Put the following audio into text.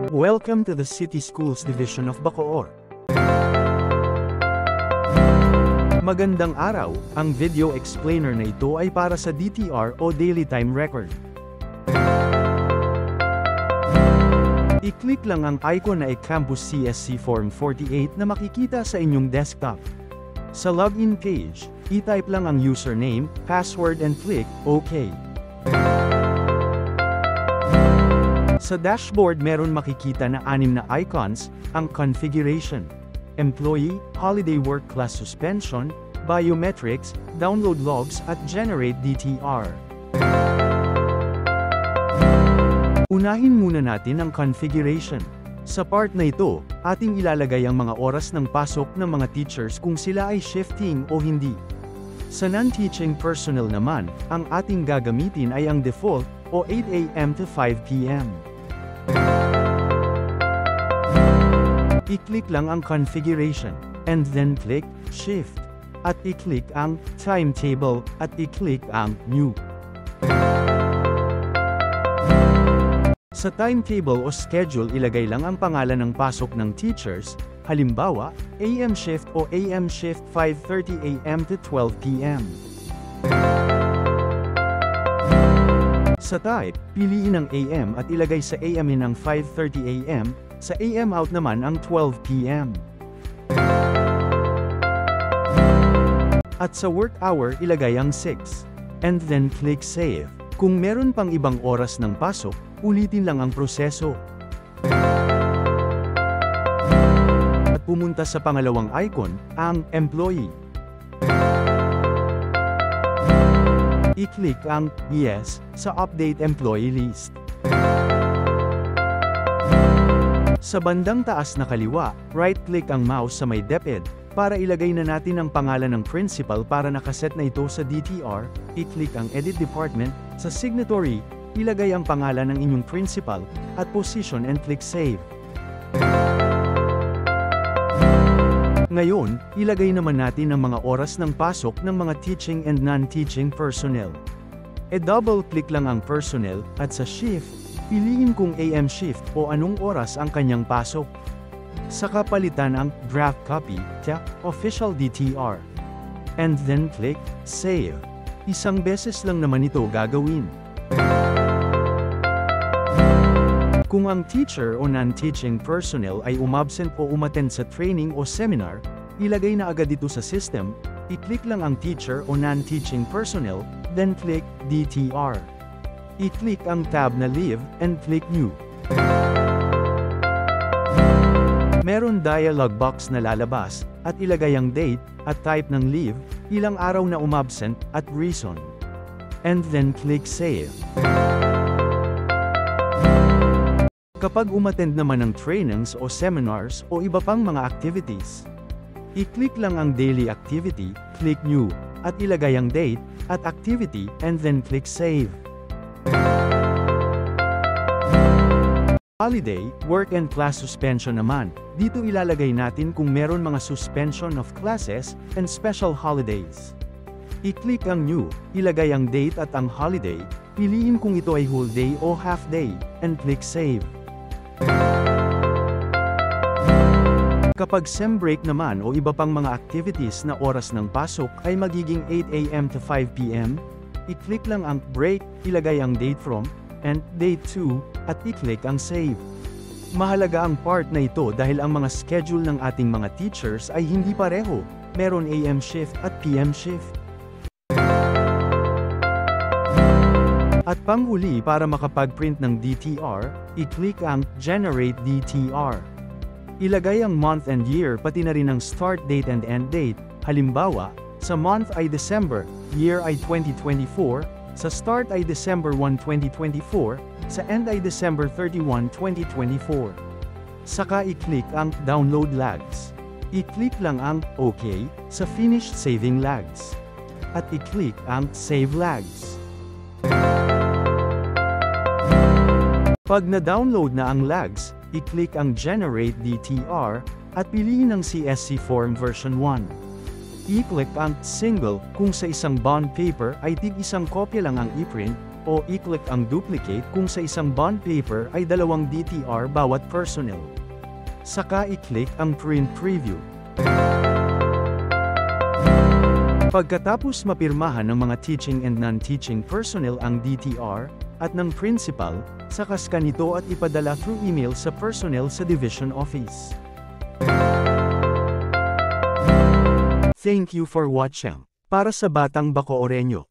Welcome to the City Schools Division of Bacoor. Magandang araw, ang video explainer na ito ay para sa DTR o Daily Time Record. I-click lang ang icon na eCampus CSC Form 48 na makikita sa inyong desktop. Sa login page, i-type lang ang username, password and click OK. Sa dashboard meron makikita na 6 na icons, ang configuration, employee, holiday work class suspension, biometrics, download logs at generate DTR. Unahin muna natin ang configuration. Sa part na ito, ating ilalagay ang mga oras ng pasok ng mga teachers kung sila ay shifting o hindi. Sa non-teaching personnel naman, ang ating gagamitin ay ang default o 8 AM to 5 PM. I-click lang ang configuration, and then click Shift, at i-click ang Timetable, at i-click ang New. Sa timetable o schedule ilagay lang ang pangalan ng pasok ng teachers, halimbawa, AM shift o AM shift 5:30 AM to 12 PM. Sa type, piliin ang AM at ilagay sa AM in ang 5:30 AM, sa AM out naman ang 12 PM. At sa work hour ilagay ang 6. And then click Save. Kung meron pang ibang oras ng pasok, ulitin lang ang proseso. At pumunta sa pangalawang icon, ang Employee. I-click ang Yes sa Update Employee List. Sa bandang taas na kaliwa, right-click ang mouse sa may DepEd, para ilagay na natin ang pangalan ng principal para nakaset na ito sa DTR, i-click ang Edit Department, sa Signatory, ilagay ang pangalan ng inyong principal, at position and click Save. Ngayon, ilagay naman natin ang mga oras ng pasok ng mga teaching and non-teaching personnel. E-double-click lang ang personnel, at sa shift, piliin kung AM shift o anong oras ang kanyang pasok. Saka palitan ang draft copy, official DTR. And then click Save. Isang beses lang naman ito gagawin. Kung ang teacher o non-teaching personnel ay umabsent o umattend sa training o seminar, ilagay na agad ito sa system, i-click lang ang teacher o non-teaching personnel, then click DTR. I-click ang tab na Leave, and click New. Meron dialog box na lalabas, at ilagay ang date, at type ng leave, ilang araw na umabsent, at reason. And then click Save. Kapag umattend naman ng trainings o seminars o iba pang mga activities, i-click lang ang daily activity, click New, at ilagay ang date, at activity, and then click Save. Holiday, work and class suspension naman, dito ilalagay natin kung meron mga suspension of classes and special holidays. I-click ang New, ilagay ang date at ang holiday, piliin kung ito ay whole day o half day, and click Save. Kapag sem break naman o iba pang mga activities na oras ng pasok ay magiging 8 AM to 5 PM, i-click lang ang break, ilagay ang date from, and date to, at i-click ang Save. Mahalaga ang part na ito dahil ang mga schedule ng ating mga teachers ay hindi pareho, meron AM shift at PM shift. At panghuli para makapag-print ng DTR, i-click ang Generate DTR. Ilagay ang month and year pati na rin ang start date and end date, halimbawa, sa month ay December, year ay 2024, sa start ay December 1, 2024, sa end ay December 31, 2024. Saka i-click ang Download Lags. I-click lang ang OK sa Finished Saving Lags. At i-click ang Save Lags. Pag na-download na ang lags, i-click ang Generate DTR, at piliin ang CSC Form version 1. I-click ang Single kung sa isang bond paper ay tig-isang kopya lang ang i-print, o i-click ang duplicate kung sa isang bond paper ay 2 DTR bawat personnel. Saka i-click ang print preview. Pagkatapos mapirmahan ng mga teaching and non-teaching personnel ang DTR, at ng principal, saka scan ito at ipadala through email sa personnel sa division office. Thank you for watching. Para sa Batang Bacooreno.